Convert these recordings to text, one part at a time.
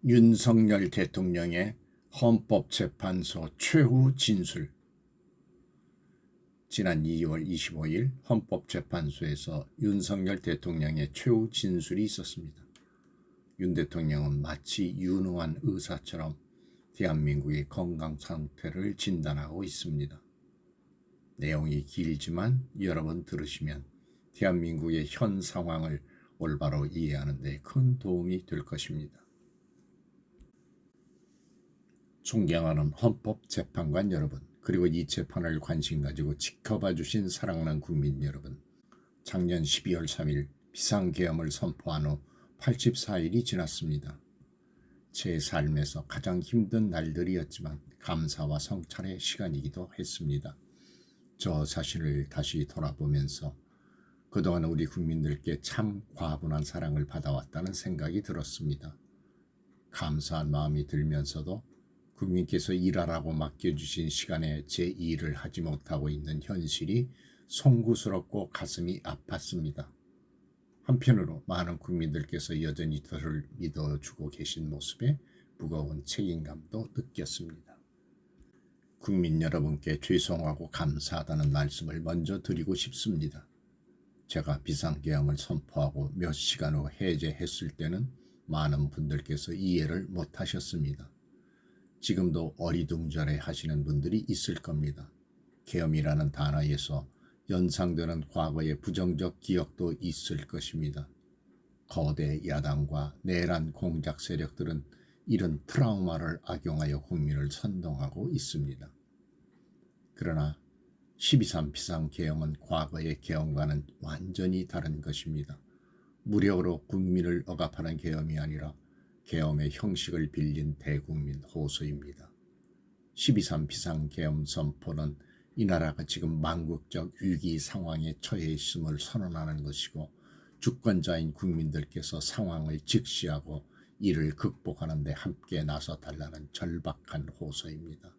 윤석열 대통령의 헌법재판소 최후 진술. 지난 2월 25일 헌법재판소에서 윤석열 대통령의 최후 진술이 있었습니다. 윤 대통령은 마치 유능한 의사처럼 대한민국의 건강 상태를 진단하고 있습니다. 내용이 길지만 여러 번 들으시면 대한민국의 현 상황을 올바로 이해하는 데 큰 도움이 될 것입니다. 존경하는 헌법재판관 여러분, 그리고 이 재판을 관심 가지고 지켜봐 주신 사랑하는 국민 여러분, 작년 12월 3일 비상계엄을 선포한 후 84일이 지났습니다. 제 삶에서 가장 힘든 날들이었지만 감사와 성찰의 시간이기도 했습니다. 저 자신을 다시 돌아보면서 그동안 우리 국민들께 참 과분한 사랑을 받아왔다는 생각이 들었습니다. 감사한 마음이 들면서도 국민께서 일하라고 맡겨주신 시간에 제 일을 하지 못하고 있는 현실이 송구스럽고 가슴이 아팠습니다. 한편으로 많은 국민들께서 여전히 저를 믿어주고 계신 모습에 무거운 책임감도 느꼈습니다. 국민 여러분께 죄송하고 감사하다는 말씀을 먼저 드리고 싶습니다. 제가 비상계엄을 선포하고 몇 시간 후 해제했을 때는 많은 분들께서 이해를 못하셨습니다. 지금도 어리둥절해 하시는 분들이 있을 겁니다. 계엄이라는 단어에서 연상되는 과거의 부정적 기억도 있을 것입니다. 거대 야당과 내란 공작 세력들은 이런 트라우마를 악용하여 국민을 선동하고 있습니다. 그러나 12.3 비상계엄은 과거의 계엄과는 완전히 다른 것입니다. 무력으로 국민을 억압하는 계엄이 아니라 계엄의 형식을 빌린 대국민 호소입니다. 12.3 비상계엄 선포는 이 나라가 지금 망국적 위기 상황에 처해 있음을 선언하는 것이고, 주권자인 국민들께서 상황을 직시하고 이를 극복하는 데 함께 나서달라는 절박한 호소입니다.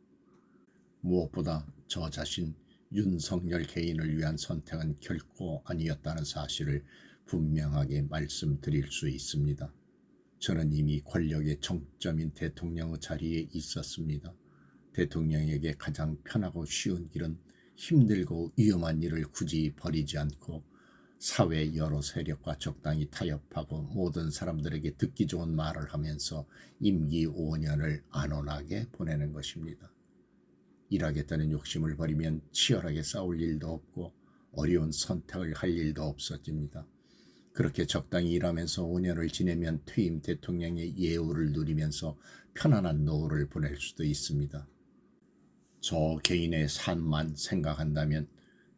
무엇보다 저 자신 윤석열 개인을 위한 선택은 결코 아니었다는 사실을 분명하게 말씀드릴 수 있습니다. 저는 이미 권력의 정점인 대통령의 자리에 있었습니다. 대통령에게 가장 편하고 쉬운 길은 힘들고 위험한 일을 굳이 벌이지 않고 사회 여러 세력과 적당히 타협하고 모든 사람들에게 듣기 좋은 말을 하면서 임기 5년을 안온하게 보내는 것입니다. 일하겠다는 욕심을 버리면 치열하게 싸울 일도 없고 어려운 선택을 할 일도 없어집니다. 그렇게 적당히 일하면서 5년을 지내면 퇴임 대통령의 예우를 누리면서 편안한 노후를 보낼 수도 있습니다. 저 개인의 삶만 생각한다면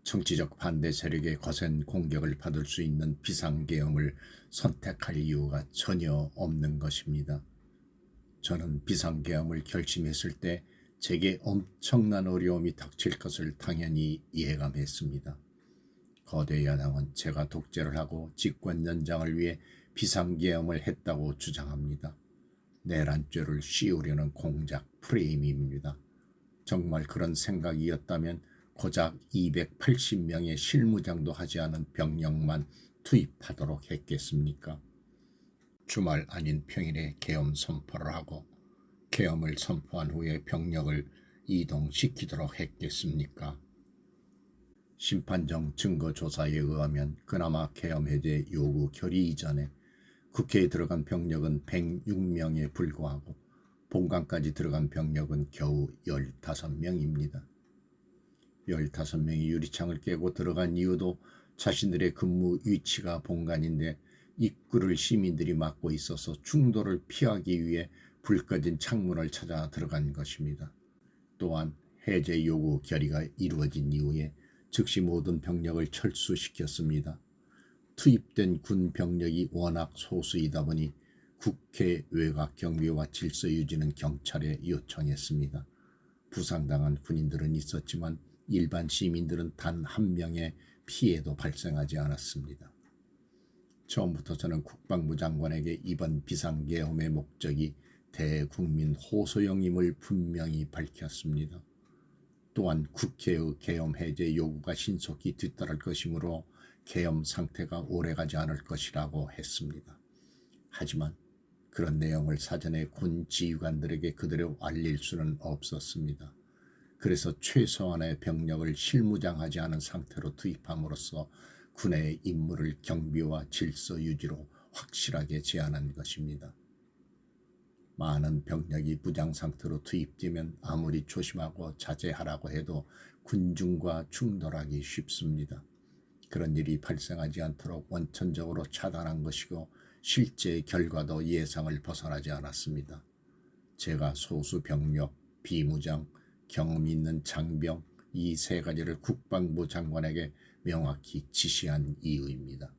정치적 반대 세력의 거센 공격을 받을 수 있는 비상계엄을 선택할 이유가 전혀 없는 것입니다. 저는 비상계엄을 결심했을 때 제게 엄청난 어려움이 닥칠 것을 당연히 예감했습니다. 거대 야당은 제가 독재를 하고 집권 연장을 위해 비상계엄을 했다고 주장합니다. 내란죄를 씌우려는 공작 프레임입니다. 정말 그런 생각이었다면 고작 280명의 실무장도 하지 않은 병력만 투입하도록 했겠습니까? 주말 아닌 평일에 계엄 선포를 하고 계엄을 선포한 후에 병력을 이동시키도록 했겠습니까? 심판정 증거조사에 의하면 그나마 계엄 해제 요구 결의 이전에 국회에 들어간 병력은 106명에 불과하고 본관까지 들어간 병력은 겨우 15명입니다. 15명이 유리창을 깨고 들어간 이유도 자신들의 근무 위치가 본관인데 입구를 시민들이 막고 있어서 충돌을 피하기 위해 불 꺼진 창문을 찾아 들어간 것입니다. 또한 해제 요구 결의가 이루어진 이후에 즉시 모든 병력을 철수시켰습니다. 투입된 군 병력이 워낙 소수이다 보니 국회 외곽 경비와 질서 유지는 경찰에 요청했습니다. 부상당한 군인들은 있었지만 일반 시민들은 단 한 명의 피해도 발생하지 않았습니다. 처음부터 저는 국방부 장관에게 이번 비상계엄의 목적이 대국민 호소용임을 분명히 밝혔습니다. 또한 국회의 계엄 해제 요구가 신속히 뒤따를 것이므로 계엄 상태가 오래가지 않을 것이라고 했습니다. 하지만 그런 내용을 사전에 군 지휘관들에게 그대로 알릴 수는 없었습니다. 그래서 최소한의 병력을 실무장하지 않은 상태로 투입함으로써 군의 임무를 경비와 질서 유지로 확실하게 제한한 것입니다. 많은 병력이 무장 상태로 투입되면 아무리 조심하고 자제하라고 해도 군중과 충돌하기 쉽습니다. 그런 일이 발생하지 않도록 원천적으로 차단한 것이고 실제 결과도 예상을 벗어나지 않았습니다. 제가 소수 병력, 비무장, 경험 있는 장병 이 세 가지를 국방부 장관에게 명확히 지시한 이유입니다.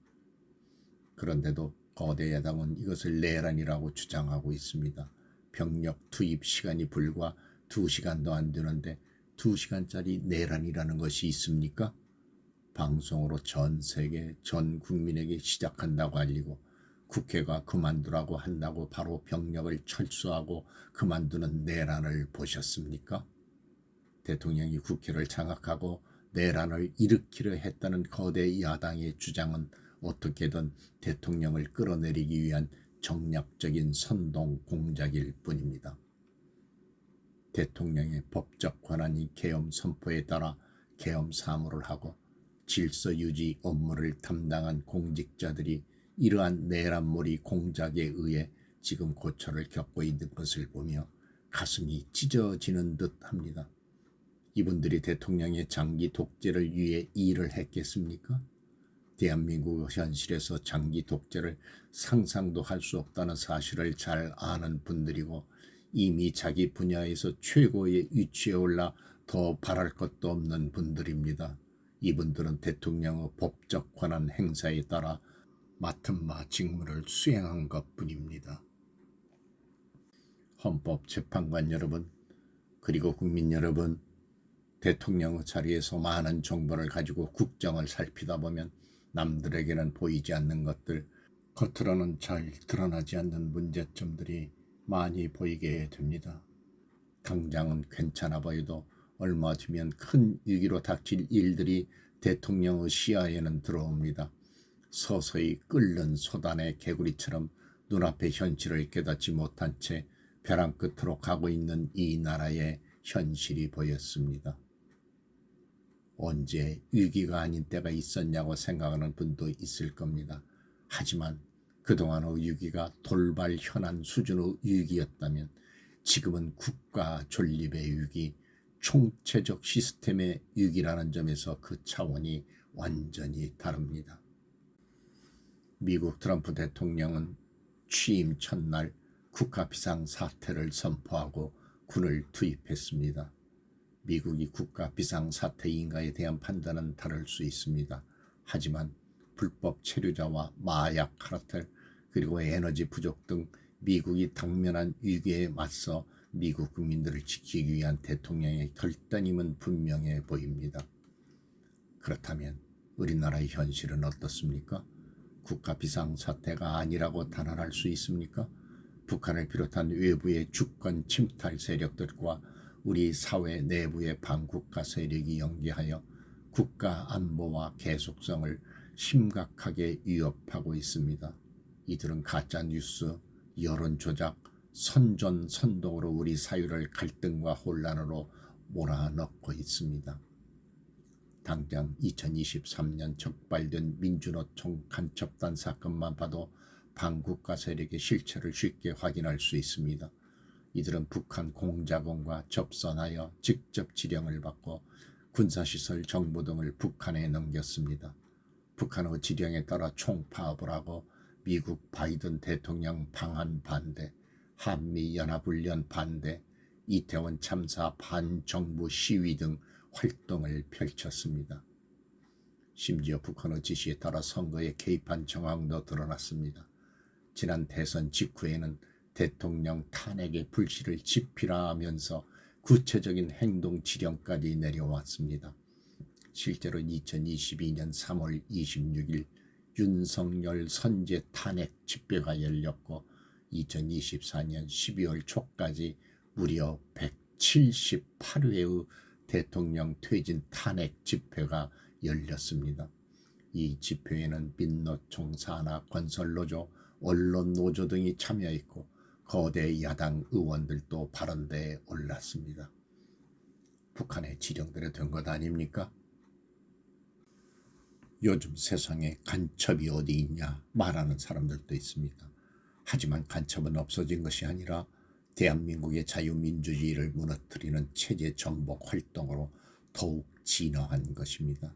그런데도 거대 야당은 이것을 내란이라고 주장하고 있습니다. 병력 투입 시간이 불과 2시간도 안 되는데 2시간짜리 내란이라는 것이 있습니까? 방송으로 전 세계 전 국민에게 시작한다고 알리고 국회가 그만두라고 한다고 바로 병력을 철수하고 그만두는 내란을 보셨습니까? 대통령이 국회를 장악하고 내란을 일으키려 했다는 거대 야당의 주장은 어떻게든 대통령을 끌어내리기 위한 정략적인 선동 공작일 뿐입니다. 대통령의 법적 권한이 계엄 선포에 따라 계엄 사무를 하고 질서 유지 업무를 담당한 공직자들이 이러한 내란몰이 공작에 의해 지금 고초를 겪고 있는 것을 보며 가슴이 찢어지는 듯합니다. 이분들이 대통령의 장기 독재를 위해 일을 했겠습니까? 대한민국 현실에서 장기 독재를 상상도 할 수 없다는 사실을 잘 아는 분들이고 이미 자기 분야에서 최고의 위치에 올라 더 바랄 것도 없는 분들입니다. 이분들은 대통령의 법적 권한 행사에 따라 맡은 바 직무를 수행한 것뿐입니다. 헌법재판관 여러분, 그리고 국민 여러분, 대통령의 자리에서 많은 정보를 가지고 국정을 살피다 보면 남들에게는 보이지 않는 것들, 겉으로는 잘 드러나지 않는 문제점들이 많이 보이게 됩니다. 당장은 괜찮아 보여도 얼마 뒤면 큰 위기로 닥칠 일들이 대통령의 시야에는 들어옵니다. 서서히 끓는 소단의 개구리처럼 눈앞의 현실을 깨닫지 못한 채 벼랑 끝으로 가고 있는 이 나라의 현실이 보였습니다. 언제 위기가 아닌 때가 있었냐고 생각하는 분도 있을 겁니다. 하지만 그동안의 위기가 돌발 현안 수준의 위기였다면 지금은 국가 존립의 위기, 총체적 시스템의 위기라는 점에서 그 차원이 완전히 다릅니다. 미국 트럼프 대통령은 취임 첫날 국가 비상사태를 선포하고 군을 투입했습니다. 미국이 국가 비상사태인가에 대한 판단은 다를 수 있습니다. 하지만 불법 체류자와 마약 카르텔 그리고 에너지 부족 등 미국이 당면한 위기에 맞서 미국 국민들을 지키기 위한 대통령의 결단임은 분명해 보입니다. 그렇다면 우리나라의 현실은 어떻습니까? 국가 비상사태가 아니라고 단언할 수 있습니까? 북한을 비롯한 외부의 주권 침탈 세력들과 우리 사회 내부의 반국가 세력이 연계하여 국가 안보와 계속성을 심각하게 위협하고 있습니다. 이들은 가짜뉴스, 여론조작, 선전선동으로 우리 사회를 갈등과 혼란으로 몰아넣고 있습니다. 당장 2023년 적발된 민주노총 간첩단 사건만 봐도 반국가 세력의 실체를 쉽게 확인할 수 있습니다. 이들은 북한 공작원과 접선하여 직접 지령을 받고 군사시설 정보 등을 북한에 넘겼습니다. 북한의 지령에 따라 총파업을 하고 미국 바이든 대통령 방한 반대, 한미연합훈련 반대, 이태원 참사 반정부 시위 등 활동을 펼쳤습니다. 심지어 북한의 지시에 따라 선거에 개입한 정황도 드러났습니다. 지난 대선 직후에는 대통령 탄핵의 불씨를 지피라하면서 구체적인 행동 지령까지 내려왔습니다. 실제로 2022년 3월 26일 윤석열 선제 탄핵 집회가 열렸고 2024년 12월 초까지 무려 178회의 대통령 퇴진 탄핵 집회가 열렸습니다. 이 집회에는 민노총 산하 건설노조 언론 노조 등이 참여했고 거대 야당 의원들도 발언대에 올랐습니다. 북한의 지령대로 된 것 아닙니까? 요즘 세상에 간첩이 어디 있냐 말하는 사람들도 있습니다. 하지만 간첩은 없어진 것이 아니라 대한민국의 자유민주주의를 무너뜨리는 체제 전복 활동으로 더욱 진화한 것입니다.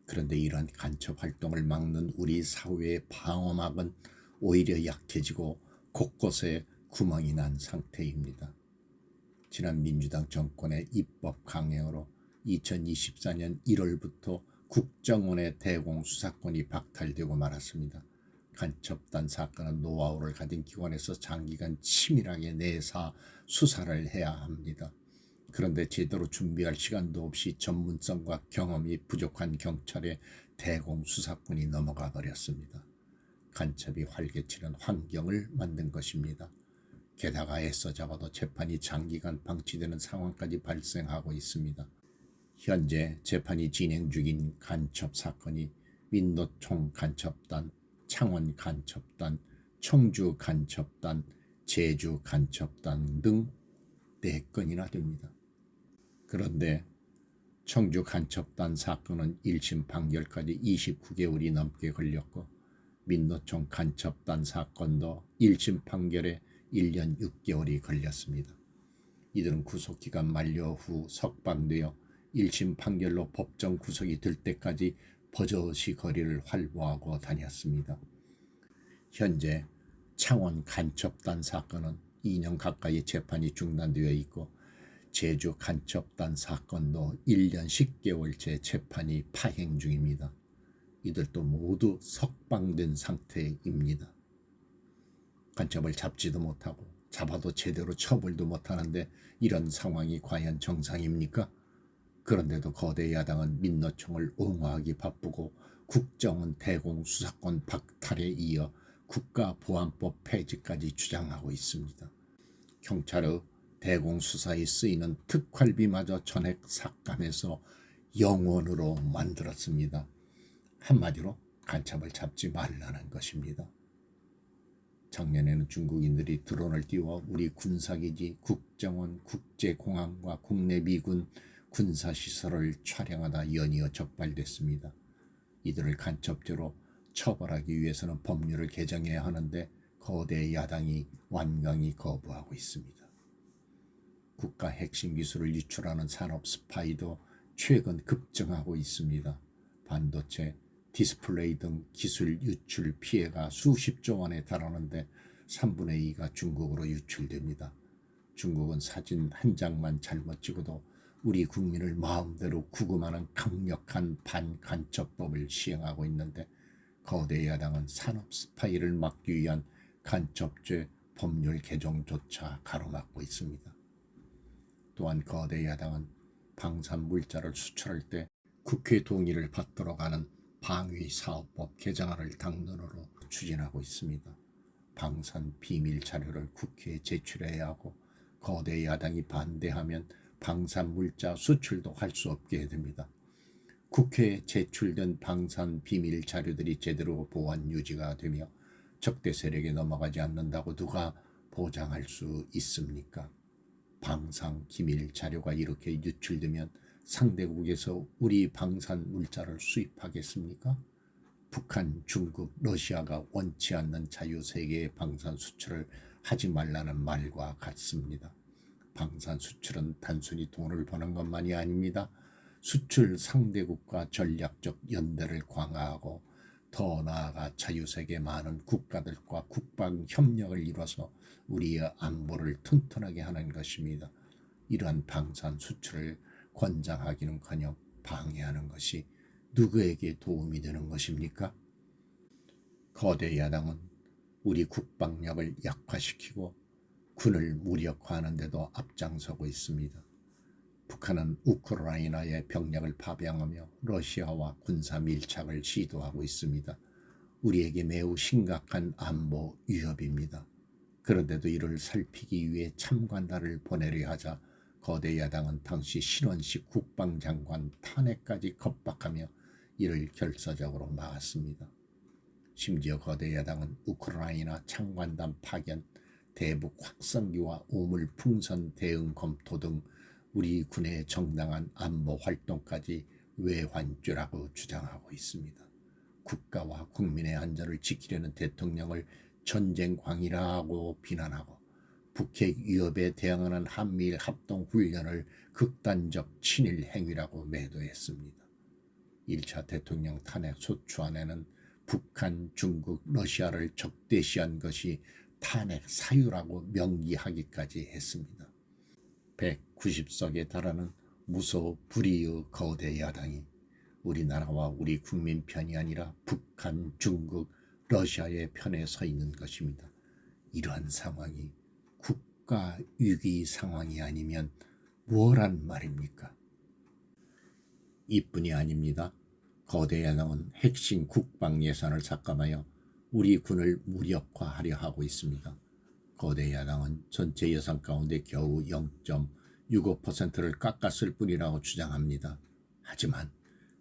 그런데 이러한 간첩 활동을 막는 우리 사회의 방어막은 오히려 약해지고 곳곳에 구멍이 난 상태입니다. 지난 민주당 정권의 입법 강행으로 2024년 1월부터 국정원의 대공수사권이 박탈되고 말았습니다. 간첩단 사건은 노하우를 가진 기관에서 장기간 치밀하게 내사 수사를 해야 합니다. 그런데 제대로 준비할 시간도 없이 전문성과 경험이 부족한 경찰에 대공수사권이 넘어가 버렸습니다. 간첩이 활개치는 환경을 만든 것입니다. 게다가 애써 잡아도 재판이 장기간 방치되는 상황까지 발생하고 있습니다. 현재 재판이 진행 중인 간첩 사건이 민노총 간첩단, 창원 간첩단, 청주 간첩단, 제주 간첩단 등 4건이나 됩니다. 그런데 청주 간첩단 사건은 1심 판결까지 29개월이 넘게 걸렸고 민노총 간첩단 사건도 1심 판결에 1년 6개월이 걸렸습니다. 이들은 구속기간 만료 후 석방되어 1심 판결로 법정 구속이 될 때까지 버젓이 거리를 활보하고 다녔습니다. 현재 창원 간첩단 사건은 2년 가까이 재판이 중단되어 있고 제주 간첩단 사건도 1년 10개월째 재판이 파행 중입니다. 이들도 모두 석방된 상태입니다. 간첩을 잡지도 못하고 잡아도 제대로 처벌도 못하는데 이런 상황이 과연 정상입니까? 그런데도 거대 야당은 민노총을 옹호하기 바쁘고 국정원 대공수사권 박탈에 이어 국가보안법 폐지까지 주장하고 있습니다. 경찰의 대공수사에 쓰이는 특활비마저 전액 삭감해서 영원으로 만들었습니다. 한마디로 간첩을 잡지 말라는 것입니다. 작년에는 중국인들이 드론을 띄워 우리 군사기지, 국정원, 국제공항과 국내 미군 군사시설을 촬영하다 연이어 적발됐습니다. 이들을 간첩죄로 처벌하기 위해서는 법률을 개정해야 하는데 거대 야당이 완강히 거부하고 있습니다. 국가 핵심 기술을 유출하는 산업 스파이도 최근 급증하고 있습니다. 반도체, 디스플레이 등 기술 유출 피해가 수십조 원에 달하는데 3분의 2가 중국으로 유출됩니다. 중국은 사진 한 장만 잘못 찍어도 우리 국민을 마음대로 구금하는 강력한 반간첩법을 시행하고 있는데 거대 야당은 산업 스파이를 막기 위한 간첩죄 법률 개정조차 가로막고 있습니다. 또한 거대 야당은 방산물자를 수출할 때 국회 동의를 받도록 하는 방위사업법 개정안을 당론으로 추진하고 있습니다. 방산 비밀 자료를 국회에 제출해야 하고 거대 야당이 반대하면 방산물자 수출도 할 수 없게 됩니다. 국회에 제출된 방산 비밀 자료들이 제대로 보안 유지가 되며 적대 세력에 넘어가지 않는다고 누가 보장할 수 있습니까? 방산 기밀 자료가 이렇게 유출되면 상대국에서 우리 방산 물자를 수입하겠습니까? 북한, 중국, 러시아가 원치 않는 자유세계의 방산 수출을 하지 말라는 말과 같습니다. 방산 수출은 단순히 돈을 버는 것만이 아닙니다. 수출 상대국과 전략적 연대를 강화하고 더 나아가 자유세계 많은 국가들과 국방 협력을 이뤄서 우리의 안보를 튼튼하게 하는 것입니다. 이러한 방산 수출을 권장하기는커녕 방해하는 것이 누구에게 도움이 되는 것입니까? 거대 야당은 우리 국방력을 약화시키고 군을 무력화하는 데도 앞장서고 있습니다. 북한은 우크라이나의 병력을 파병하며 러시아와 군사 밀착을 시도하고 있습니다. 우리에게 매우 심각한 안보 위협입니다. 그런데도 이를 살피기 위해 참관단을 보내려 하자 거대 야당은 당시 신원식 국방장관 탄핵까지 겁박하며 이를 결사적으로 막았습니다. 심지어 거대 야당은 우크라이나 창관단 파견, 대북 확성기와 우물 풍선 대응 검토 등 우리 군의 정당한 안보 활동까지 외환죄라고 주장하고 있습니다. 국가와 국민의 안전을 지키려는 대통령을 전쟁광이라고 비난하고 북핵 위협에 대응하는 한미일 합동훈련을 극단적 친일 행위라고 매도했습니다. 1차 대통령 탄핵 소추안에는 북한, 중국, 러시아를 적대시한 것이 탄핵 사유라고 명기하기까지 했습니다. 190석에 달하는 무소불위의 거대 야당이 우리나라와 우리 국민 편이 아니라 북한, 중국, 러시아의 편에 서 있는 것입니다. 이러한 상황이 국가위기 상황이 아니면 뭐란 말입니까? 이뿐이 아닙니다. 거대 야당은 핵심 국방 예산을 삭감하여 우리 군을 무력화하려 하고 있습니다. 거대 야당은 전체 예산 가운데 겨우 0.65%를 깎았을 뿐이라고 주장합니다. 하지만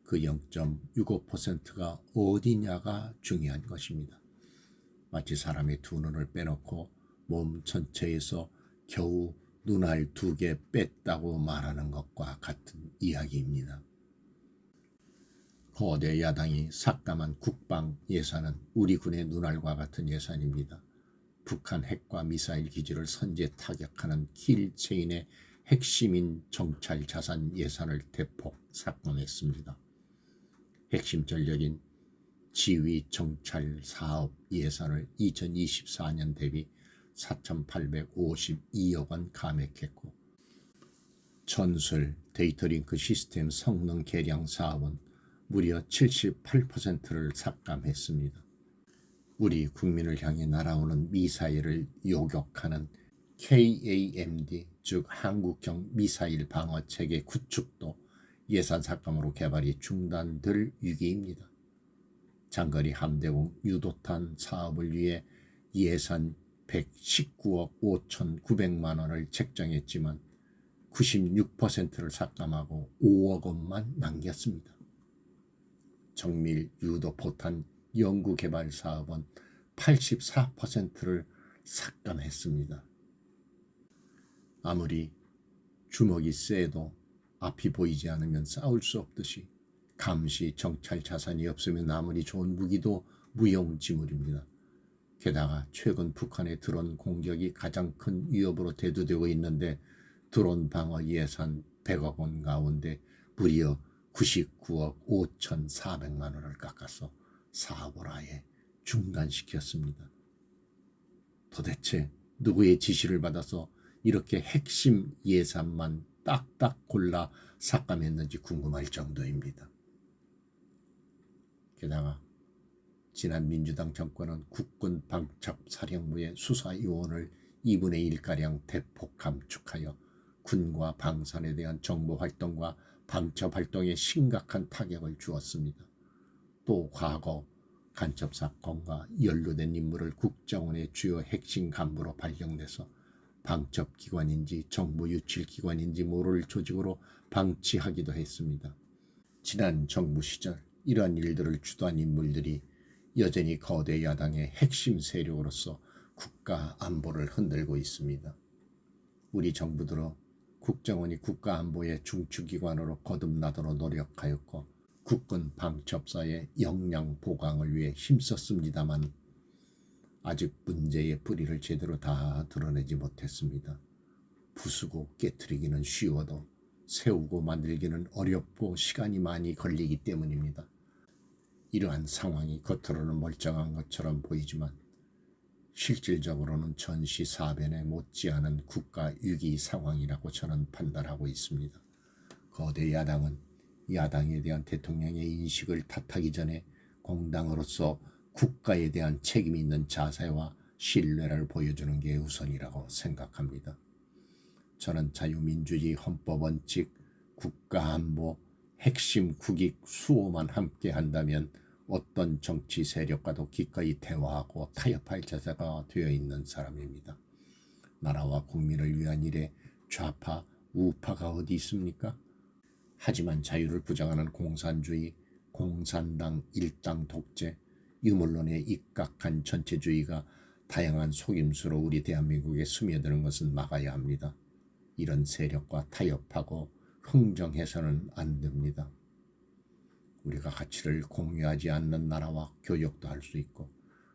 그 0.65%가 어디냐가 중요한 것입니다. 마치 사람의 두 눈을 빼놓고 몸 전체에서 겨우 눈알 2개 뺐다고 말하는 것과 같은 이야기입니다. 거대 야당이 삭감한 국방 예산은 우리 군의 눈알과 같은 예산입니다. 북한 핵과 미사일 기지를 선제 타격하는 킬체인의 핵심인 정찰 자산 예산을 대폭 삭감했습니다. 핵심 전력인 지휘 정찰 사업 예산을 2024년 대비 4,852억 원 감액했고 전술 데이터링크 시스템 성능 개량 사업은 무려 78%를 삭감했습니다. 우리 국민을 향해 날아오는 미사일을 요격하는 KAMD 즉 한국형 미사일 방어체계 구축도 예산 삭감으로 개발이 중단될 위기입니다. 장거리 함대공 유도탄 사업을 위해 예산 119억 5,900만 원을 책정했지만 96%를 삭감하고 5억 원만 남겼습니다. 정밀 유도포탄 연구개발 사업은 84%를 삭감했습니다. 아무리 주먹이 세도 앞이 보이지 않으면 싸울 수 없듯이 감시 정찰 자산이 없으면 아무리 좋은 무기도 무용지물입니다. 게다가 최근 북한의 드론 공격이 가장 큰 위협으로 대두되고 있는데 드론 방어 예산 100억 원 가운데 무려 99억 5,400만 원을 깎아서 사업을 아예 중단시켰습니다. 도대체 누구의 지시를 받아서 이렇게 핵심 예산만 딱딱 골라 삭감했는지 궁금할 정도입니다. 게다가 지난 민주당 정권은 국군 방첩사령부의 수사요원을 2분의 1가량 대폭 감축하여 군과 방산에 대한 정보활동과 방첩활동에 심각한 타격을 주었습니다. 또 과거 간첩사건과 연루된 인물을 국정원의 주요 핵심 간부로 발령돼서 방첩기관인지 정보유출기관인지 모를 조직으로 방치하기도 했습니다. 지난 정부 시절 이러한 일들을 주도한 인물들이 여전히 거대 야당의 핵심 세력으로서 국가 안보를 흔들고 있습니다. 우리 정부 들어 국정원이 국가 안보의 중추기관으로 거듭나도록 노력하였고 국군 방첩사의 역량 보강을 위해 힘썼습니다만 아직 문제의 뿌리를 제대로 다 드러내지 못했습니다. 부수고 깨트리기는 쉬워도 세우고 만들기는 어렵고 시간이 많이 걸리기 때문입니다. 이러한 상황이 겉으로는 멀쩡한 것처럼 보이지만 실질적으로는 전시사변에 못지않은 국가위기 상황이라고 저는 판단하고 있습니다. 거대 야당은 야당에 대한 대통령의 인식을 탓하기 전에 공당으로서 국가에 대한 책임 있는 자세와 신뢰를 보여주는 게 우선이라고 생각합니다. 저는 자유민주주의 헌법 원칙, 국가안보, 핵심 국익 수호만 함께 한다면 어떤 정치 세력과도 기꺼이 대화하고 타협할 자세가 되어 있는 사람입니다. 나라와 국민을 위한 일에 좌파, 우파가 어디 있습니까? 하지만 자유를 부정하는 공산주의, 공산당 일당 독재, 유물론에 입각한 전체주의가 다양한 속임수로 우리 대한민국에 스며드는 것은 막아야 합니다. 이런 세력과 타협하고 흥정해서는 안 됩니다. 우리가 가치를 공유하지 않는 나라와 교역도 할 수 있고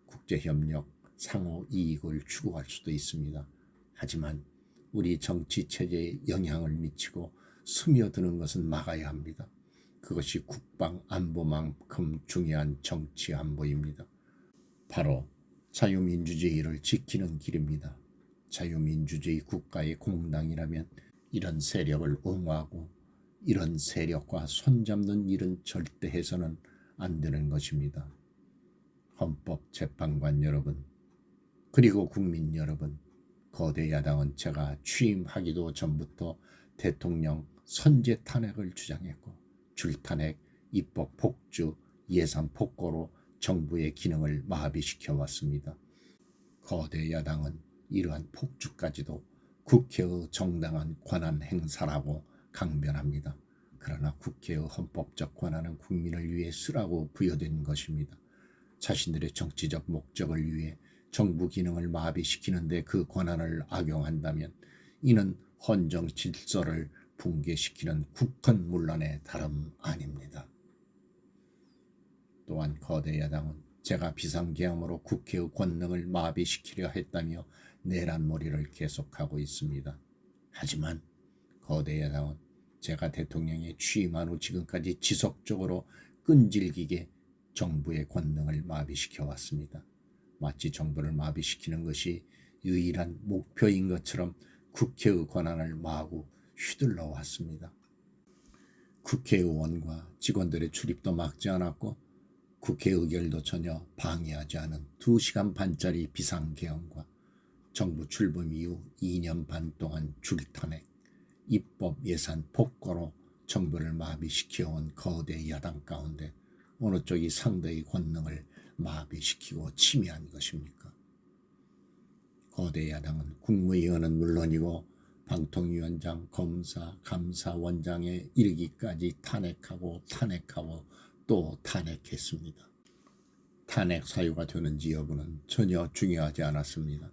국제협력, 상호 이익을 추구할 수도 있습니다. 하지만 우리 정치 체제에 영향을 미치고 스며드는 것은 막아야 합니다. 그것이 국방 안보만큼 중요한 정치 안보입니다. 바로 자유민주주의를 지키는 길입니다. 자유민주주의 국가의 공당이라면 이런 세력을 옹호하고 이런 세력과 손잡는 일은 절대 해서는 안 되는 것입니다. 헌법재판관 여러분, 그리고 국민 여러분, 거대 야당은 제가 취임하기도 전부터 대통령 선제 탄핵을 주장했고 줄탄핵, 입법 폭주, 예산 폭거로 정부의 기능을 마비시켜 왔습니다. 거대 야당은 이러한 폭주까지도 국회의 정당한 권한 행사라고 강변합니다. 그러나 국회의 헌법적 권한은 국민을 위해 쓰라고 부여된 것입니다. 자신들의 정치적 목적을 위해 정부 기능을 마비시키는데 그 권한을 악용한다면 이는 헌정 질서를 붕괴시키는 국헌문란의 다름 아닙니다. 또한 거대 야당은 제가 비상계엄으로 국회의 권능을 마비시키려 했다며 내란몰이를 계속하고 있습니다. 하지만 거대 야당은 제가 대통령에 취임한 후 지금까지 지속적으로 끈질기게 정부의 권능을 마비시켜 왔습니다. 마치 정부를 마비시키는 것이 유일한 목표인 것처럼 국회의 권한을 마구 휘둘러 왔습니다. 국회의원과 직원들의 출입도 막지 않았고 국회 의결도 전혀 방해하지 않은 2시간 반짜리 비상계엄과 정부 출범 이후 2년 반 동안 줄탄핵, 입법 예산 폭거로 정부를 마비시켜온 거대 야당 가운데 어느 쪽이 상대의 권능을 마비시키고 침해한 것입니까? 거대 야당은 국무위원은 물론이고 방통위원장, 검사, 감사원장에 이르기까지 탄핵하고 또 탄핵했습니다. 탄핵 사유가 되는지 여부는 전혀 중요하지 않았습니다.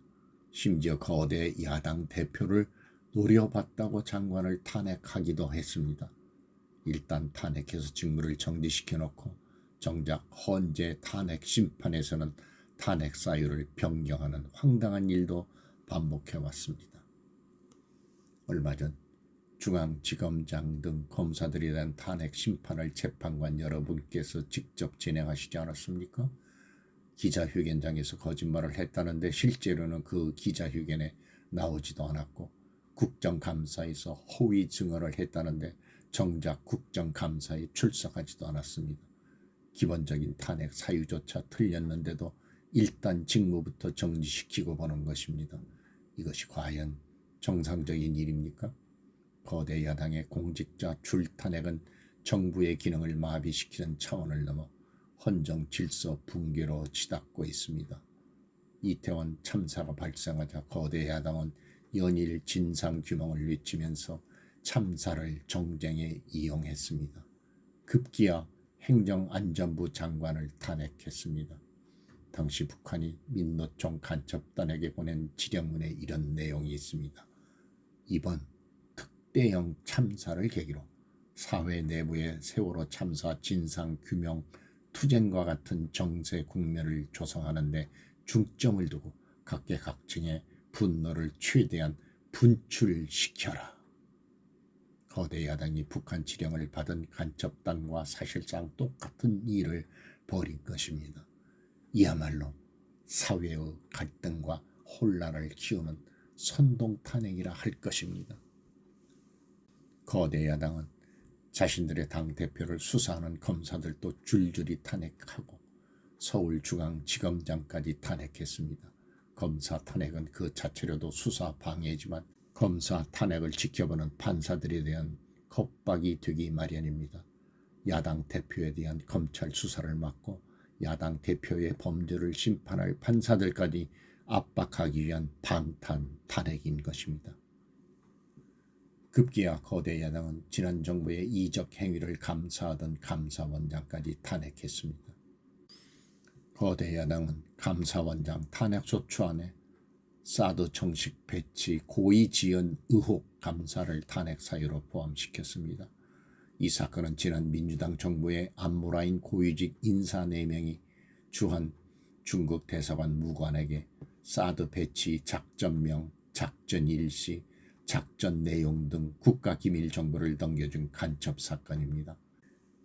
심지어 거대 야당 대표를 노려봤다고 장관을 탄핵하기도 했습니다. 일단 탄핵해서 직무를 정지시켜 놓고 정작 헌재 탄핵 심판에서는 탄핵 사유를 변경하는 황당한 일도 반복해왔습니다. 얼마 전 중앙지검장 등 검사들에 대한 탄핵 심판을 재판관 여러분께서 직접 진행하시지 않았습니까? 기자회견장에서 거짓말을 했다는데 실제로는 그 기자회견에 나오지도 않았고 국정감사에서 허위 증언을 했다는데 정작 국정감사에 출석하지도 않았습니다. 기본적인 탄핵 사유조차 틀렸는데도 일단 직무부터 정지시키고 보는 것입니다. 이것이 과연 정상적인 일입니까? 거대 야당의 공직자 줄탄핵은 정부의 기능을 마비시키는 차원을 넘어 헌정 질서 붕괴로 치닫고 있습니다. 이태원 참사가 발생하자 거대 야당은 연일 진상규명을 외치면서 참사를 정쟁에 이용했습니다. 급기야 행정안전부 장관을 탄핵했습니다. 당시 북한이 민노총 간첩단에게 보낸 지령문에 이런 내용이 있습니다. 이번 특대형 참사를 계기로 사회 내부의 세월호 참사 진상규명 투쟁과 같은 정세 국면을 조성하는 데 중점을 두고 각계각층의 분노를 최대한 분출시켜라. 거대 야당이 북한 지령을 받은 간첩단과 사실상 똑같은 일을 벌인 것입니다. 이야말로 사회의 갈등과 혼란을 키우는 선동탄핵이라 할 것입니다. 거대 야당은 자신들의 당대표를 수사하는 검사들도 줄줄이 탄핵하고 서울중앙지검장까지 탄핵했습니다. 검사 탄핵은 그 자체로도 수사 방해지만 검사 탄핵을 지켜보는 판사들에 대한 겁박이 되기 마련입니다. 야당 대표에 대한 검찰 수사를 막고 야당 대표의 범죄를 심판할 판사들까지 압박하기 위한 방탄 탄핵인 것입니다. 급기야 거대 야당은 지난 정부의 이적 행위를 감사하던 감사원장까지 탄핵했습니다. 거대 야당은 감사원장 탄핵소추 안에 사드 정식 배치 고의 지연 의혹 감사를 탄핵 사유로 포함시켰습니다. 이 사건은 지난 민주당 정부의 안보라인 고위직 인사 4명이 주한 중국 대사관 무관에게 사드 배치 작전명, 작전 일시, 작전 내용 등 국가기밀 정보를 넘겨준 간첩 사건입니다.